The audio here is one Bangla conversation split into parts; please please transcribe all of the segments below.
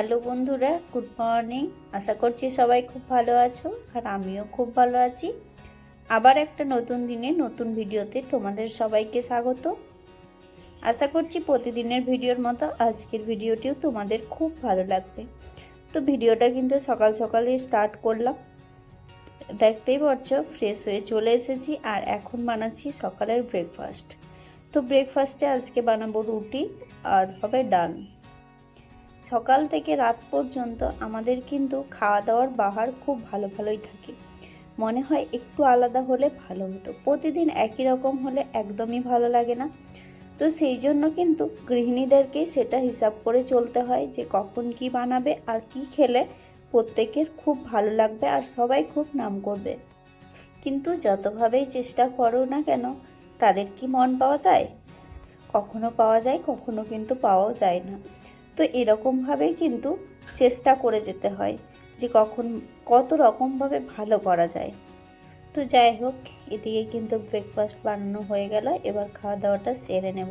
হ্যালো বন্ধুরা, গুড মর্নিং। আশা করছি সবাই খুব ভালো আছো আর আমিও খুব ভালো আছি। আবার একটা নতুন দিনে নতুন ভিডিওতে তোমাদের সবাইকে স্বাগত। আশা করছি প্রতিদিনের ভিডিওর মতো আজকের ভিডিওটিও তোমাদের খুব ভালো লাগবে। তো ভিডিওটা কিন্তু সকাল সকালে স্টার্ট করলাম। দেখতেই পাচ্ছ ফ্রেশ হয়ে চলে এসেছি আর এখন বানাচ্ছি সকালের ব্রেকফাস্ট। তো ব্রেকফাস্টে আজকে বানাবো রুটি আর হবে ডাল। সকাল থেকে রাত পর্যন্ত আমাদের কিন্তু খাওয়া দাওয়ার বাহার খুব ভালোই থাকে। মনে হয় একটু আলাদা হলে ভালো হতো, প্রতিদিন একই রকম হলে একদমই ভালো লাগে না। তো সেই জন্য কিন্তু গৃহিণীদেরকেই সেটা হিসাব করে চলতে হয় যে কখন কি বানাবে আর কি খেলে প্রত্যেকের খুব ভালো লাগবে আর সবাই খুব নাম করবে। কিন্তু যতভাবেই চেষ্টা করো না কেন তাদের কি মন পাওয়া যায়? কখনো পাওয়া যায়, কখনো কিন্তু পাওয়াও যায় না। তো এরকমভাবেই কিন্তু চেষ্টা করে যেতে হয় যে কত রকমভাবে ভালো করা যায়। তো যাই হোক, এদিকে কিন্তু ব্রেকফাস্ট বানানো হয়ে গেল। এবার খাওয়া দাওয়াটা সেরে নেব।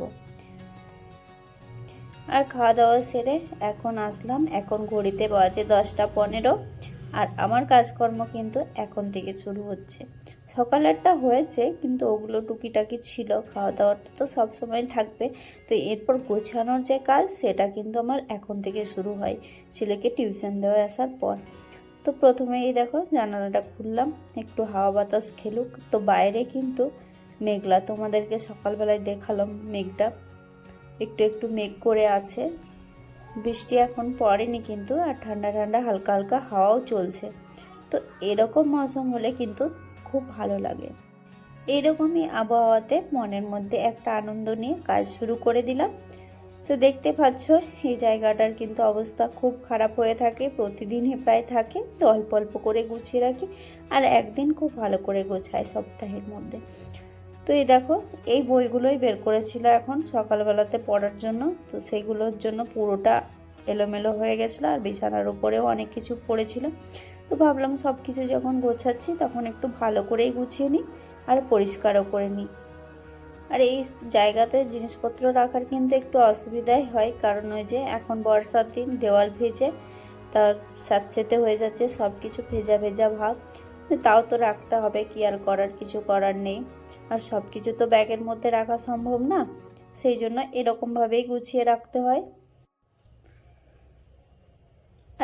আর খাওয়া দাওয়া সেরে এখন আসলাম, এখন ঘড়িতে বাজে 10টা 15 আর আমার কাজকর্ম কিন্তু এখন থেকে শুরু হচ্ছে। সকালেরটা হয়েছে কিন্তু ওগুলো টুকিটাকি ছিল, খাওয়া দাওয়াটা তো সবসময় থাকবে। তো এরপর গোছানোর যে কাজ সেটা কিন্তু আমার এখন থেকে শুরু হয় ছেলেকে টিউশন দেওয়া আসার পর। তো প্রথমেই দেখো জানালাটা খুললাম, একটু হাওয়া বাতাস খেলুক। তো বাইরে কিন্তু মেঘলা, তোমাদেরকে সকালবেলায় দেখালাম মেঘটা, একটু একটু মেঘ করে আছে। বৃষ্টি এখন পড়েনি কিন্তু, আর ঠান্ডা ঠান্ডা হালকা হালকা হাওয়াও চলছে। তো এরকম মৌসুম হলে কিন্তু খুব ভালো লাগে। এইরকমই আবহাওয়াতে মনের মধ্যে একটা আনন্দ নিয়ে কাজ শুরু করে দিলাম। তো দেখতে পাচ্ছ এই জায়গাটার কিন্তু অবস্থা খুব খারাপ হয়ে থাকে, প্রতিদিনই প্রায় থাকে। তো অল্প অল্প করে গুছিয়ে রাখি আর একদিন খুব ভালো করে গোছাই সপ্তাহের মধ্যে। তো এই দেখো এই বইগুলোই বের করেছিল এখন সকালবেলাতে পড়ার জন্য। তো সেইগুলোর জন্য পুরোটা এলোমেলো হয়ে গেছিলো আর বিছানার উপরেও অনেক কিছু পড়েছিল। তো ভাবলাম সব কিছু যখন গোছাচ্ছি তখন একটু ভালো করেই গুছিয়ে নিই আর পরিষ্কারও করে নিই। আর এই জায়গাতে জিনিসপত্র রাখার কিন্তু একটু অসুবিধাই হয়, কারণ ওই যে এখন বর্ষার দিন, দেওয়াল ভেজে তার স্যাঁতসেঁতে হয়ে যাচ্ছে, সব কিছু ভেজা ভেজা ভাব। তাও তো রাখতে হবে, কি আর করার, কিছু করার নেই। আর সব কিছু তো ব্যাগের মধ্যে রাখা সম্ভব না, সেই জন্য এরকমভাবেই গুছিয়ে রাখতে হয়।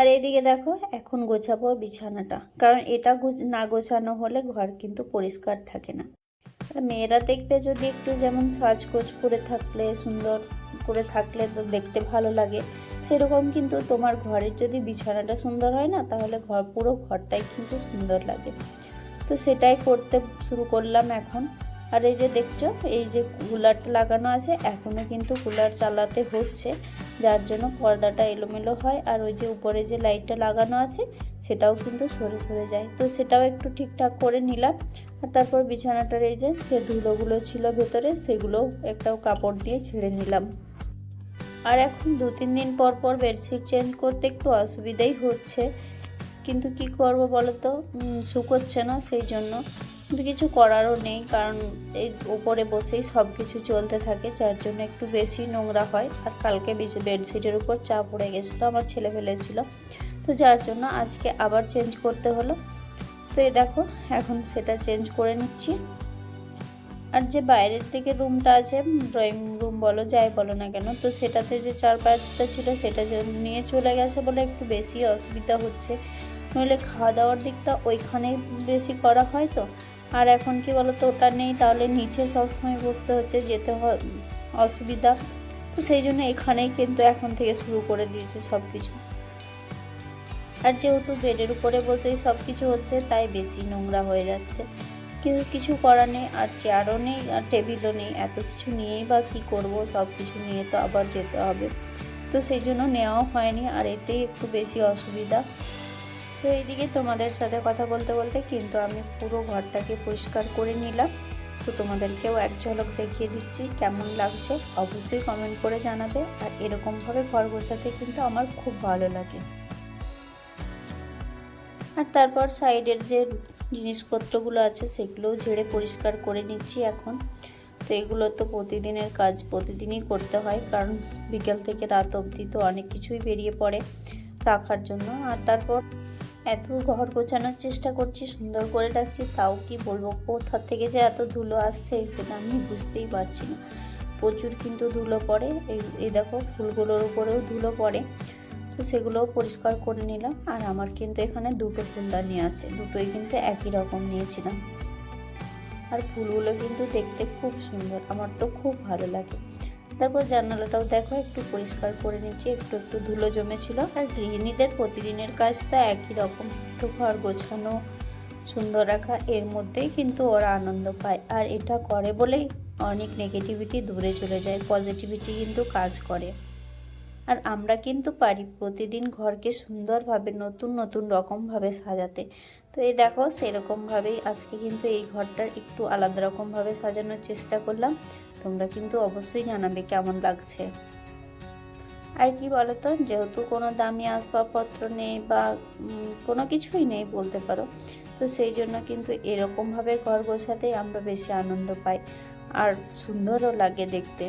আর এদিকে দেখো এখন গোছাবো বিছানাটা, কারণ এটা না গোছানো হলে ঘর কিন্তু পরিষ্কার থাকে না। মেয়েরা দেখবে যদি একটু যেমন সাজগোজ করে থাকলে, সুন্দর করে থাকলে তো দেখতে ভালো লাগে, সেরকম কিন্তু তোমার ঘরের যদি বিছানাটা সুন্দর হয় না, তাহলে পুরো ঘরটাই কিন্তু সুন্দর লাগে। তো সেটাই করতে শুরু করলাম এখন। আর এই যে দেখছো এই যে কুলারটা লাগানো আছে, এখনও কিন্তু কুলার চালাতে হচ্ছে, যার জন্য পর্দাটা এলোমেলো হয়। আর ওই যে উপরে যে লাইটটা লাগানো আছে সেটাও কিন্তু সরে সরে যায়। তো সেটাও একটু ঠিকঠাক করে নিলাম। আর তারপর বিছানাটার এই যে ধুলোগুলো ছিল ভেতরে, সেগুলো একটা কাপড় দিয়ে ছেড়ে নিলাম। আর এখন 2-3 দিন পর পর বেডশিট চেঞ্জ করতে একটু অসুবিধাই হচ্ছে, কিন্তু কি করব বলো তো, শুকোচ্ছে না, সেই জন্য। কিন্তু কিছু করারও নেই, কারণ এই উপরে বসেই সব কিছু চলতে থাকে, যার জন্য একটু বেশি নোংরা হয়। আর কালকে বেডশিটের উপর চা পড়ে গেছিলো, আমার ছেলে ফেলেছিল, তো যার জন্য আজকে আবার চেঞ্জ করতে হলো। তো এই দেখো এখন সেটা চেঞ্জ করে নিচ্ছি। আর যে বাইরের দিকে রুমটা আছে, ড্রয়িং রুম বলো যাই বলো না কেন, তো সেটাতে যে 4-5টা ছিল সেটা নিয়ে চলে গেছে বলে একটু বেশি অসুবিধা হচ্ছে। নইলে খাওয়া দাওয়ার দিকটা ওইখানে বেশি করা হয়। তো আর এখন কি বলো তো, ওটা নেই, তাহলে নিচে সবসময় বসতে হচ্ছে, যেতে হয় অসুবিধা। তো সেই জন্য এখানেই কিন্তু এখন থেকে শুরু করে দিয়েছে সব কিছু। আর যেহেতু বেডের উপরে বসেই সব কিছু হচ্ছে, তাই বেশি নোংরা হয়ে যাচ্ছে। কিন্তু কিছু করার নেই, আর চেয়ারও নেই আর টেবিলও নেই, এত কিছু নিয়েই বা কী করবো, সব কিছু নিয়ে তো আবার যেতে হবে। তো সেই জন্য নেওয়াও হয়নি, আর এতেই একটু বেশি অসুবিধা। তো এইদিকে তোমাদের সাথে কথা বলতে বলতে কিন্তু আমি পুরো ঘরটাকে পরিষ্কার করে নিলাম। তো তোমাদেরকেও এক ঝলক দেখিয়ে দিচ্ছি কেমন লাগছে, অবশ্যই কমেন্ট করে জানাবে। আর এরকমভাবে ঘর গোছাতে কিন্তু আমার খুব ভালো লাগে। আর তারপর সাইডের যে জিনিসপত্রগুলো আছে সেগুলোও ঝেড়ে পরিষ্কার করে নিচ্ছি এখন। তো এগুলো তো প্রতিদিনের কাজ, প্রতিদিনই করতে হয়, কারণ বিকেল থেকে রাত অবধি তো অনেক কিছুই বেরিয়ে পড়ে। রাখার জন্য। আর তারপর এত ঘর গোছানোর চেষ্টা করছি, সুন্দর করে রাখছি, তাও কি বলবো কোথা থেকে যে এত ধুলো আসছে সেটা আমি বুঝতেই পারছি না। প্রচুর কিন্তু ধুলো পড়ে, এই দেখো ফুলগুলোর উপরেও ধুলো পড়ে। তো সেগুলোও পরিষ্কার করে নিলাম। আর আমার কিন্তু এখানে দুটো ফুলদানি আছে, দুটোই কিন্তু একই রকম নিয়েছিলাম। আর ফুলগুলো কিন্তু দেখতে খুব সুন্দর, আমার তো খুব ভালো লাগে। তারপর জানালাটাও দেখো একটু পরিষ্কার করে নিচ্ছি, একটু একটু ধুলো জমেছিল। আর গৃহিণীদের প্রতিদিনের কাজ তো একই রকম, একটু ঘর গোছানো, সুন্দর রাখা, এর মধ্যেই কিন্তু ওরা আনন্দ পায়। আর এটা করে বলেই অনেক নেগেটিভিটি দূরে চলে যায়, পজিটিভিটি কিন্তু কাজ করে। আর আমরা কিন্তু পারি প্রতিদিন ঘরকে সুন্দরভাবে নতুন নতুন রকমভাবে সাজাতে। তো এই দেখো সেরকমভাবেই আজকে কিন্তু এই ঘরটার একটু আলাদা রকমভাবে সাজানোর চেষ্টা করলাম। তোমরা কিন্তু অবশ্যই জানাবে কেমন লাগছে। আর কি বলতো, যেহেতু কোনো দামি আসবাবপত্র নেই বা কোনো কিছুই নেই বলতে পারো, তো সেই জন্য কিন্তু এরকমভাবে ঘর গোছাতেই আমরা বেশি আনন্দ পাই আর সুন্দরও লাগে দেখতে।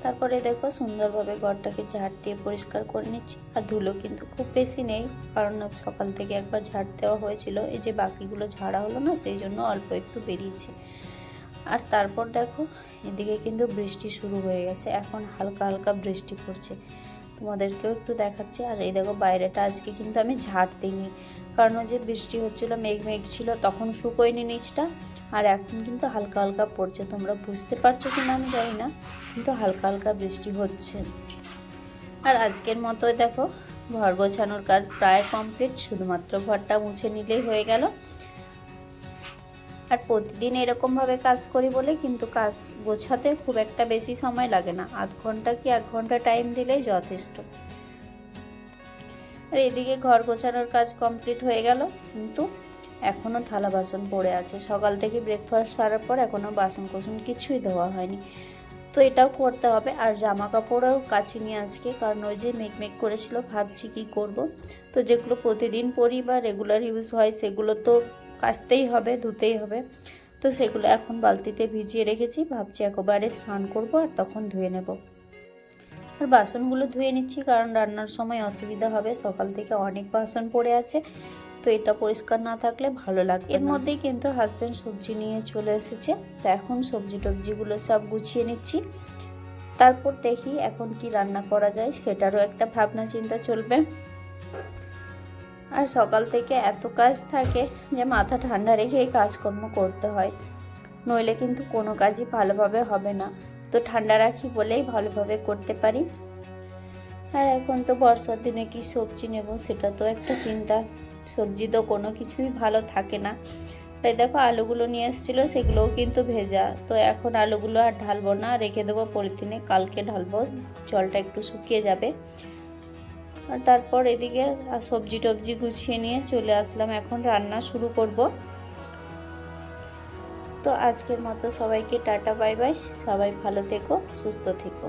তারপরে দেখো সুন্দরভাবে ঘরটাকে ঝাড় দিয়ে পরিষ্কার করে নিচ্ছি। আর ধুলো কিন্তু খুব বেশি নেই, কারণ সকাল থেকে একবার ঝাড় দেওয়া হয়েছিল, এই যে বাকিগুলো ঝাড়া হলো না, সেই জন্য অল্প একটু বেরিয়েছে। আর তারপর দেখো এদিকে কিন্তু বৃষ্টি শুরু হয়ে গেছে, এখন হালকা হালকা বৃষ্টি পড়ছে, তোমাদেরকেও একটু দেখাচ্ছি। আর এই দেখো বাইরেটা আজকে কিন্তু আমি ঝাড় দিইনি, কারণ ওই যে বৃষ্টি হচ্ছিলো, মেঘ মেঘ ছিল, তখন শুকোয়নি নিচটা। আর এখন কিন্তু হালকা হালকা পড়ছে, তোমরা বুঝতে পারছো কিনা আমি জানি না, কিন্তু হালকা হালকা বৃষ্টি হচ্ছে। আর আজকের মতো দেখো ঘর গোছানোর কাজ প্রায় কমপ্লিট, শুধুমাত্র ঘরটা মুছে নিলেই হয়ে গেল। আর প্রতিদিন এরকমভাবে কাজ করি বলে কিন্তু কাজ গোছাতে খুব একটা বেশি সময় লাগে না, আধ ঘন্টা কি 1 ঘন্টা টাইম দিলেই যথেষ্ট। আর এদিকে ঘর গোছানোর কাজ কমপ্লিট হয়ে গেল, কিন্তু এখনও থালা বাসন পড়ে আছে। সকাল থেকে ব্রেকফাস্ট সারার পর এখনও বাসন কোসন কিছুই ধোয়া হয়নি, তো এটাও করতে হবে। আর জামা কাপড়ও কাছে নিয়ে আজকে, কারণ ওই যে মেঘ করেছিল, ভাবছি কি করব। তো যেগুলো প্রতিদিন পরি বা রেগুলার ইউজ হয় সেগুলো তো কাচতেই হবে, ধুতেই হবে। তো সেগুলো এখন বালতিতে ভিজিয়ে রেখেছি, ভাবছি একবারে স্নান করব আর তখন ধুয়ে নেব। আর বাসনগুলো ধুয়ে নিচ্ছি, কারণ রান্নার সময় অসুবিধা হবে, সকাল থেকে অনেক বাসন পড়ে আছে, তো এটা পরিষ্কার না থাকলে ভালো লাগবে। এর মধ্যেই কিন্তু হাজব্যান্ড সবজি নিয়ে চলে এসেছে, তো এখন সবজি টবজিগুলো সব গুছিয়ে নিচ্ছি। তারপর দেখি এখন কি রান্না করা যায়, সেটারও একটা ভাবনা চিন্তা চলবে। আর সকাল থেকে এত কাজ থাকে যে মাথা ঠান্ডা রেখে এই কাজকর্ম করতে হয়, নইলে কিন্তু কোনো কাজই ভালোভাবে হবে না। তো ঠান্ডা রাখি বলেই ভালোভাবে করতে পারি। আর এখন তো বর্ষার দিনে কি সবজি নেব সেটা তো একটা চিন্তা, সবজি তো কোনো কিছুই ভালো থাকে না। তাই দেখো আলুগুলো নিয়ে এসেছিলো, সেগুলোও কিন্তু ভেজা, তো এখন আলুগুলো আর ঢালবো না, রেখে দেবো পলিথিনে, কালকে ঢালবো, জলটা একটু শুকিয়ে যাবে। আর তারপর এদিকে সবজি টবজি গুছিয়ে নিয়ে চলে আসলাম, এখন রান্না শুরু করব। তো আজকের মতো সবাইকে টাটা বাই বাই, সবাই ভালো থেকো, সুস্থ থেকো।